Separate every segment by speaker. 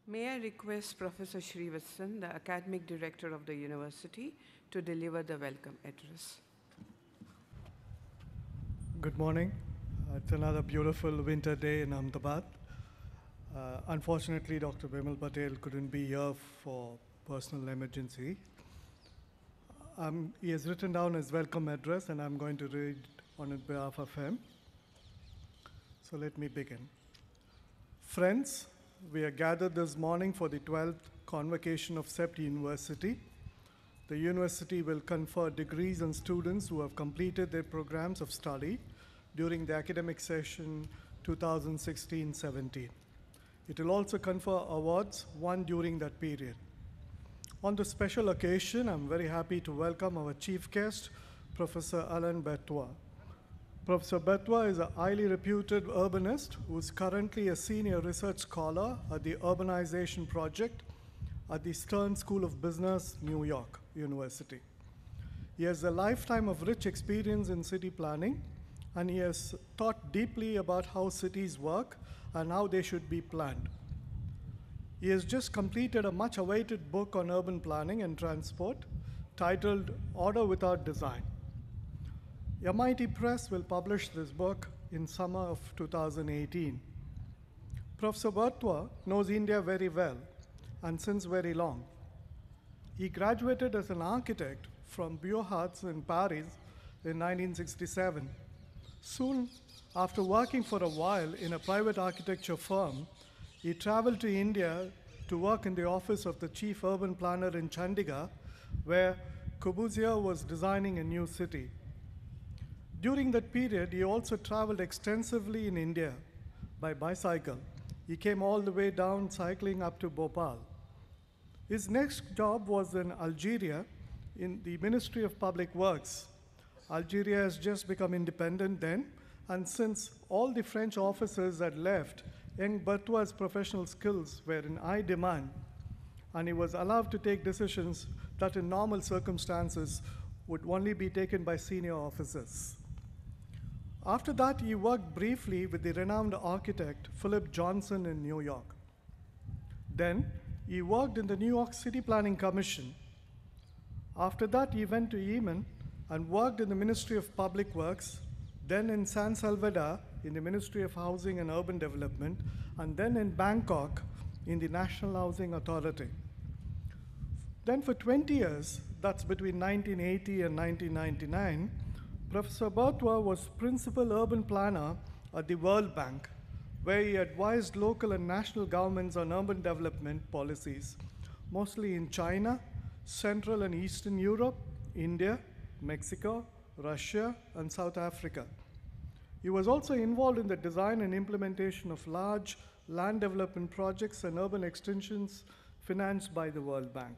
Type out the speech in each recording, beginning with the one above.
Speaker 1: May I request Professor Srivathsan, the Academic Director of the University, to deliver the welcome address.
Speaker 2: Good morning. It's another beautiful winter day in Ahmedabad. Unfortunately, Dr. Bimal Patel couldn't be here for personal emergency. He has written down his welcome address, and I'm going to read on behalf of him. So let me begin. Friends, we are gathered this morning for the 12th Convocation of CEPT University. The university will confer degrees on students who have completed their programs of study during the academic session 2016-17. It will also confer awards won during that period. On this special occasion, I'm very happy to welcome our chief guest, Professor Batwa. Professor Batwa is a highly reputed urbanist who is currently a senior research scholar at the Urbanization Project at the Stern School of Business, New York University. He has a lifetime of rich experience in city planning, and he has thought deeply about how cities work and how they should be planned. He has just completed a much-awaited book on urban planning and transport titled Order Without Design. MIT Press will publish this book in summer of 2018. Professor Batwa knows India very well and since very long. He graduated as an architect from Beaux-Arts in Paris in 1967. Soon after working for a while in a private architecture firm, he traveled to India to work in the office of the chief urban planner in Chandigarh, where Corbusier was designing a new city. During that period, he also traveled extensively in India by bicycle. He came all the way down cycling up to Bhopal. His next job was in Algeria in the Ministry of Public Works. Algeria has just become independent then, and since all the French officers had left, young Batwa's professional skills were in high demand, and he was allowed to take decisions that in normal circumstances would only be taken by senior officers. After that, he worked briefly with the renowned architect Philip Johnson in New York. Then, he worked in the New York City Planning Commission. After that, he went to Yemen and worked in the Ministry of Public Works, then in San Salvador in the Ministry of Housing and Urban Development, and then in Bangkok in the National Housing Authority. Then for 20 years, that's between 1980 and 1999, Professor Batwa was principal urban planner at the World Bank, where he advised local and national governments on urban development policies, mostly in China, Central and Eastern Europe, India, Mexico, Russia, and South Africa. He was also involved in the design and implementation of large land development projects and urban extensions financed by the World Bank.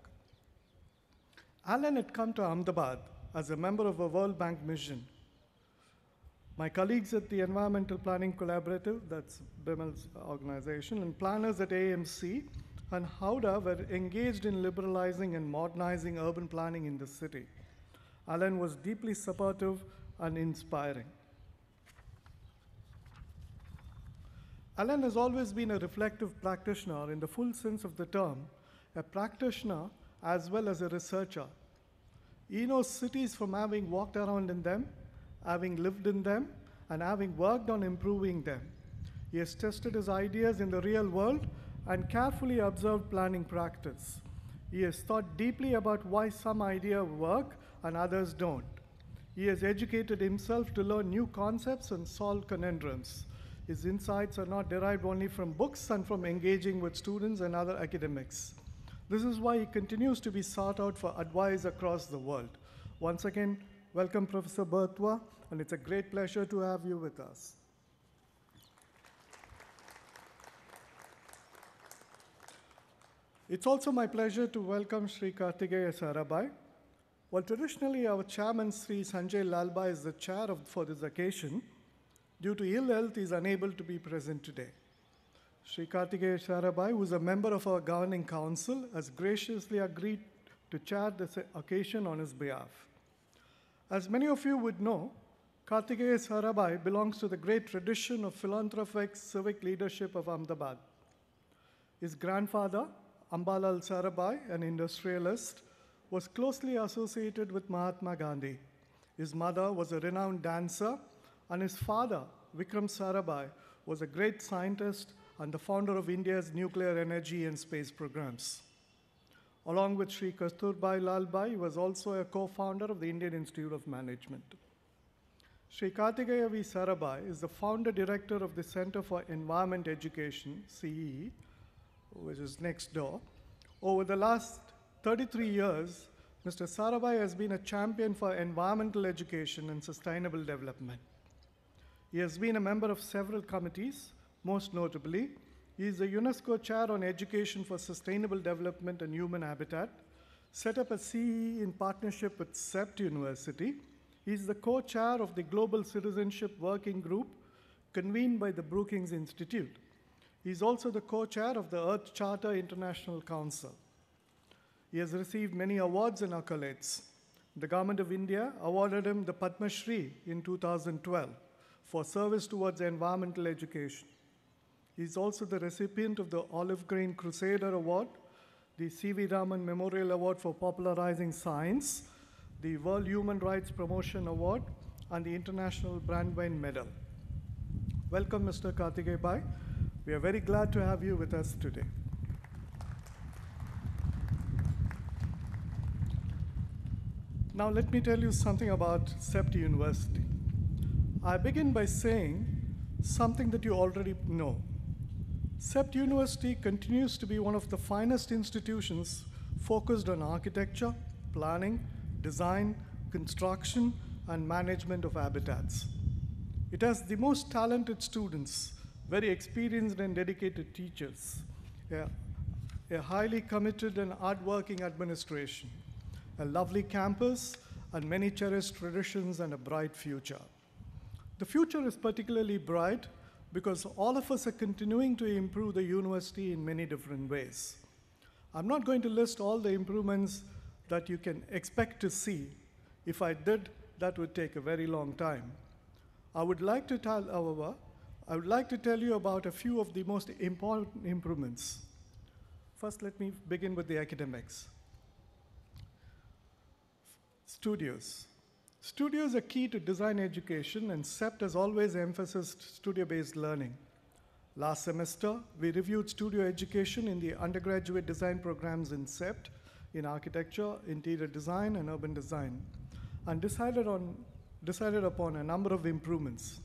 Speaker 2: Alan had come to Ahmedabad as a member of a World Bank mission. My colleagues at the Environmental Planning Collaborative, that's Bimal's organization, and planners at AMC and Howrah were engaged in liberalizing and modernizing urban planning in the city. Alan was deeply supportive and inspiring. Alan has always been a reflective practitioner in the full sense of the term, a practitioner as well as a researcher. He knows cities from having walked around in them, having lived in them, and having worked on improving them. He has tested his ideas in the real world and carefully observed planning practice. He has thought deeply about why some ideas work and others don't. He has educated himself to learn new concepts and solve conundrums. His insights are not derived only from books and from engaging with students and other academics. This is why he continues to be sought out for advice across the world. Once again, welcome Professor Batwa, and it's a great pleasure to have you with us. It's also my pleasure to welcome Sri Karthikeya Sarabhai. While traditionally our chairman Sri Sanjay Lalbai is the chair for this occasion, due to ill health he is unable to be present today. Sri Karthikeya Sarabhai, who is a member of our governing council, has graciously agreed to chair this occasion on his behalf. As many of you would know, Karthikeya Sarabhai belongs to the great tradition of philanthropic civic leadership of Ahmedabad. His grandfather, Ambalal Sarabhai, an industrialist, was closely associated with Mahatma Gandhi. His mother was a renowned dancer, and his father, Vikram Sarabhai, was a great scientist and the founder of India's nuclear energy and space programs. Along with Sri Kasturbai Lalbai, he was also a co-founder of the Indian Institute of Management. Sri Karthikeya V. Sarabhai is the founder director of the Center for Environment Education, CEE, which is next door. Over the last 33 years, Mr. Sarabhai has been a champion for environmental education and sustainable development. He has been a member of several committees. Most notably, he is the UNESCO Chair on Education for Sustainable Development and Human Habitat, set up a CEE in partnership with CEPT University. He is the co-chair of the Global Citizenship Working Group convened by the Brookings Institute. He is also the co-chair of the Earth Charter International Council. He has received many awards and accolades. The Government of India awarded him the Padma Shri in 2012 for service towards environmental education. He is also the recipient of the Olive Green Crusader Award, the C.V. Raman Memorial Award for Popularizing Science, the World Human Rights Promotion Award, and the International Brandwine Medal. Welcome, Mr. Karthikeya Bhai. We are very glad to have you with us today. Now let me tell you something about CEPT University. I begin by saying something that you already know. CEPT University continues to be one of the finest institutions focused on architecture, planning, design, construction, and management of habitats. It has the most talented students, very experienced and dedicated teachers, a highly committed and hardworking administration, a lovely campus, and many cherished traditions and a bright future. The future is particularly bright because all of us are continuing to improve the university in many different ways. I'm not going to list all the improvements that you can expect to see. If I did, that would take a very long time. I would like to tell you about a few of the most important improvements. First, let me begin with the academics. Studios. Studios are key to design education, and CEPT has always emphasized studio-based learning. Last semester, we reviewed studio education in the undergraduate design programs in CEPT, in architecture, interior design, and urban design, and decided upon a number of improvements.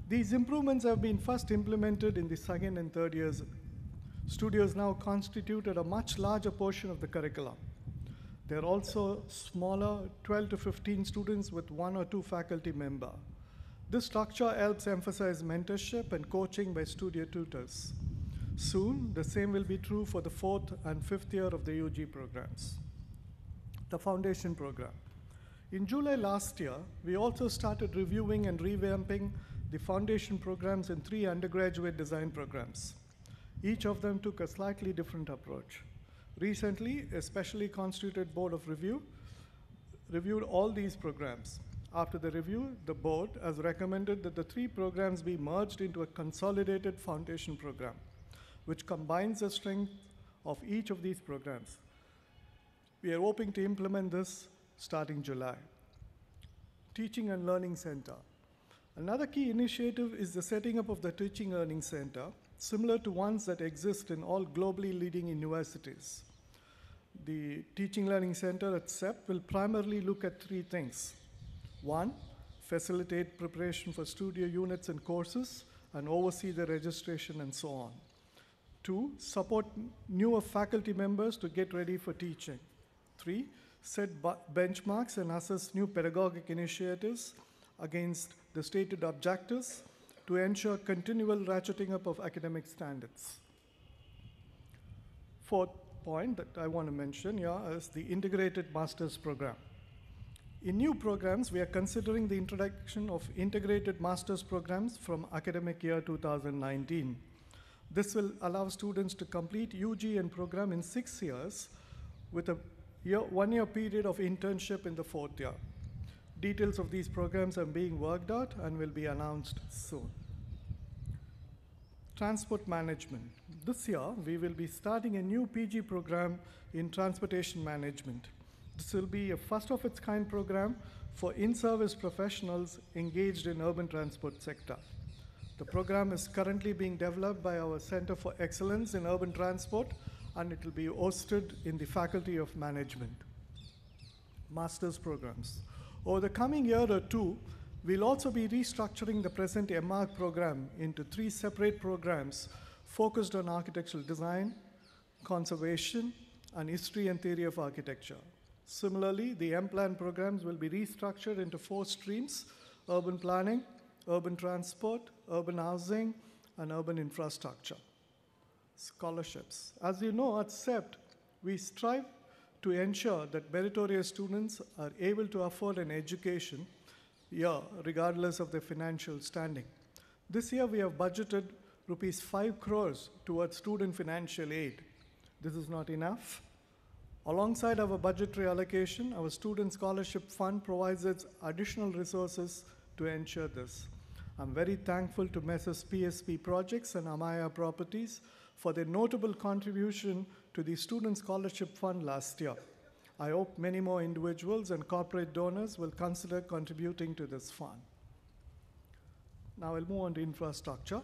Speaker 2: These improvements have been first implemented in the second and third years. Studios now constituted a much larger portion of the curriculum. They're also smaller, 12 to 15 students with 1 or 2 faculty members. This structure helps emphasize mentorship and coaching by studio tutors. Soon, the same will be true for the 4th and 5th year of the UG programs. The foundation program. In July last year, we also started reviewing and revamping the foundation programs in 3 undergraduate design programs. Each of them took a slightly different approach. Recently, a specially constituted board of review reviewed all these programs. After the review, the board has recommended that the 3 programs be merged into a consolidated foundation program, which combines the strength of each of these programs. We are hoping to implement this starting July. Teaching and Learning Center. Another key initiative is the setting up of the Teaching Learning Center, similar to ones that exist in all globally leading universities. The Teaching Learning Center at CEPT will primarily look at 3 things. 1, facilitate preparation for studio units and courses and oversee the registration and so on. 2, support newer faculty members to get ready for teaching. 3, set benchmarks and assess new pedagogic initiatives against the stated objectives to ensure continual ratcheting up of academic standards. 4th point that I want to mention here is the integrated master's program. In new programs, we are considering the introduction of integrated master's programs from academic year 2019. This will allow students to complete UG and program in 6 years with a 1-year period of internship in the 4th year. Details of these programs are being worked out and will be announced soon. transport management. This year, we will be starting a new PG program in transportation management. This will be a first-of-its-kind program for in-service professionals engaged in urban transport sector. The program is currently being developed by our Center for Excellence in Urban Transport, and it will be hosted in the Faculty of Management. Master's programs. Over the coming year or two, we'll also be restructuring the present MArch program into 3 separate programs focused on architectural design, conservation, and history and theory of architecture. Similarly, the M-Plan programs will be restructured into 4 streams: urban planning, urban transport, urban housing, and urban infrastructure. Scholarships. As you know, at CEPT, we strive to ensure that meritorious students are able to afford an education regardless of their financial standing. This year, we have budgeted rupees 5 crores towards student financial aid. This is not enough. Alongside our budgetary allocation, our Student Scholarship Fund provides its additional resources to ensure this. I'm very thankful to Messrs. PSP Projects and Amaya Properties for their notable contribution to the Student Scholarship Fund last year. I hope many more individuals and corporate donors will consider contributing to this fund. Now I'll move on to infrastructure.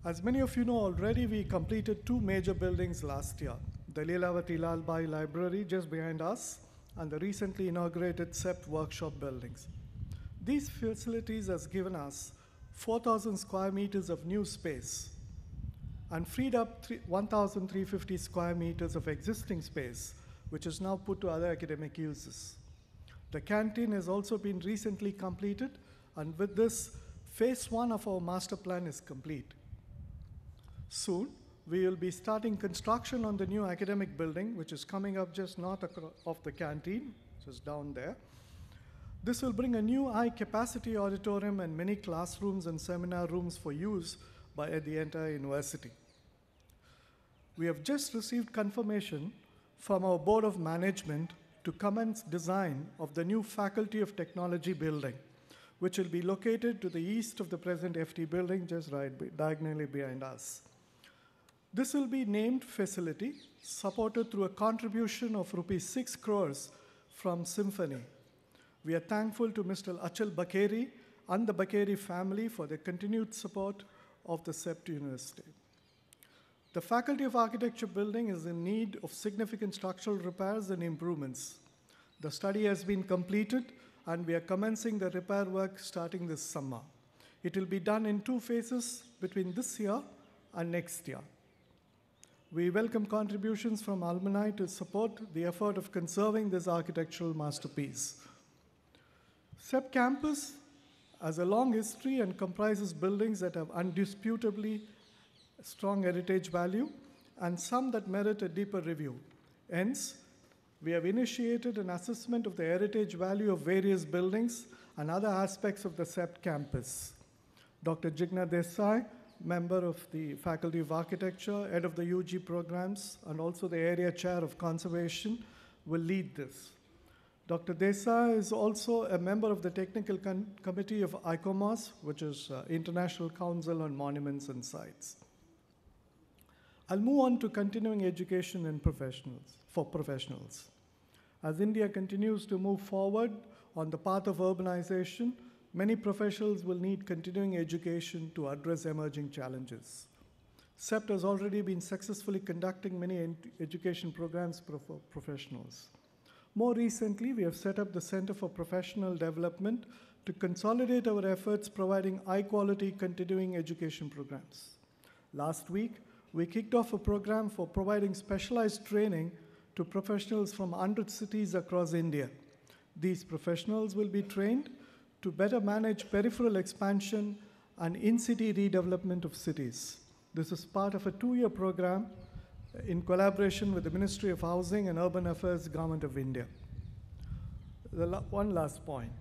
Speaker 2: As many of you know already, we completed 2 major buildings last year: the Leelavati Lalbai Library just behind us and the recently inaugurated CEPT workshop buildings. These facilities has given us 4,000 square meters of new space and freed up 1,350 square meters of existing space, which is now put to other academic uses. The canteen has also been recently completed, and with this, phase 1 of our master plan is complete. Soon, we will be starting construction on the new academic building, which is coming up just north of the canteen, just down there. This will bring a new high-capacity auditorium and many classrooms and seminar rooms for use by the entire university. We have just received confirmation from our Board of Management to commence design of the new Faculty of Technology building, which will be located to the east of the present FT building, just diagonally behind us. This will be named facility, supported through a contribution of rupees 6 crores from Symphony. We are thankful to Mr. Achal Bakeri and the Bakeri family for their continued support of the CEPT University. The Faculty of Architecture building is in need of significant structural repairs and improvements. The study has been completed, and we are commencing the repair work starting this summer. It will be done in 2 phases between this year and next year. We welcome contributions from alumni to support the effort of conserving this architectural masterpiece. CEPT campus has a long history and comprises buildings that have undisputably strong heritage value and some that merit a deeper review. Hence, we have initiated an assessment of the heritage value of various buildings and other aspects of the CEPT campus. Dr. Jigna Desai, member of the Faculty of Architecture, head of the UG programs, and also the area chair of conservation, will lead this. Dr. Desai is also a member of the technical committee of ICOMOS, which is International Council on Monuments and Sites. I'll move on to continuing education and for professionals. As India continues to move forward on the path of urbanization, many professionals will need continuing education to address emerging challenges. CEPT has already been successfully conducting many education programs for professionals. More recently, we have set up the Center for Professional Development to consolidate our efforts providing high-quality continuing education programs. Last week, we kicked off a program for providing specialized training to professionals from 100 cities across India. These professionals will be trained to better manage peripheral expansion and in-city redevelopment of cities. This is part of a 2-year program in collaboration with the Ministry of Housing and Urban Affairs, Government of India. One last point.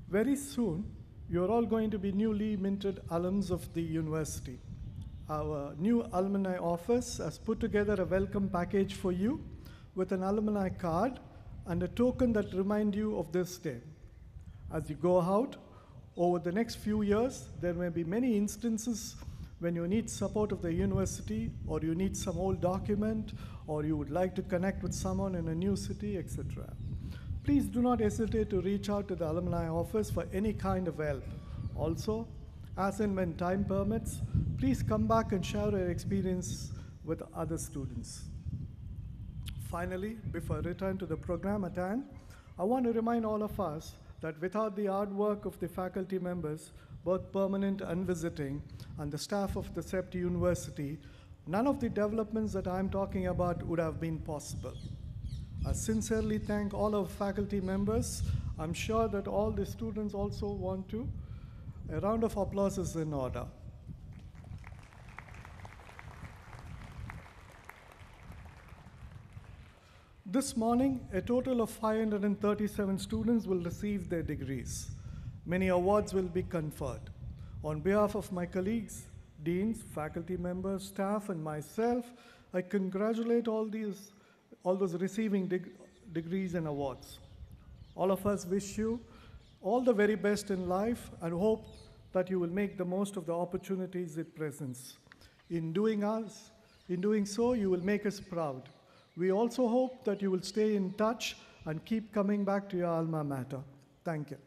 Speaker 2: Very soon, you're all going to be newly minted alums of the university. Our new alumni office has put together a welcome package for you with an alumni card and a token that reminds you of this day. As you go out, Over the next few years, there may be many instances when you need support of the university, or you need some old document, or you would like to connect with someone in a new city, etc. Please do not hesitate to reach out to the alumni office for any kind of help. Also, as and when time permits, please come back and share your experience with other students. Finally, before I return to the program at hand, I want to remind all of us that without the hard work of the faculty members, both permanent and visiting, and the staff of the CEPT University, none of the developments that I'm talking about would have been possible. I sincerely thank all our faculty members. I'm sure that all the students also want to. A round of applause is in order. This morning, a total of 537 students will receive their degrees. Many awards will be conferred. On behalf of my colleagues, deans, faculty members, staff, and myself, I congratulate all those receiving degrees and awards. All of us wish you all the very best in life and hope that you will make the most of the opportunities it presents. In doing so, you will make us proud. We also hope that you will stay in touch and keep coming back to your alma mater. Thank you.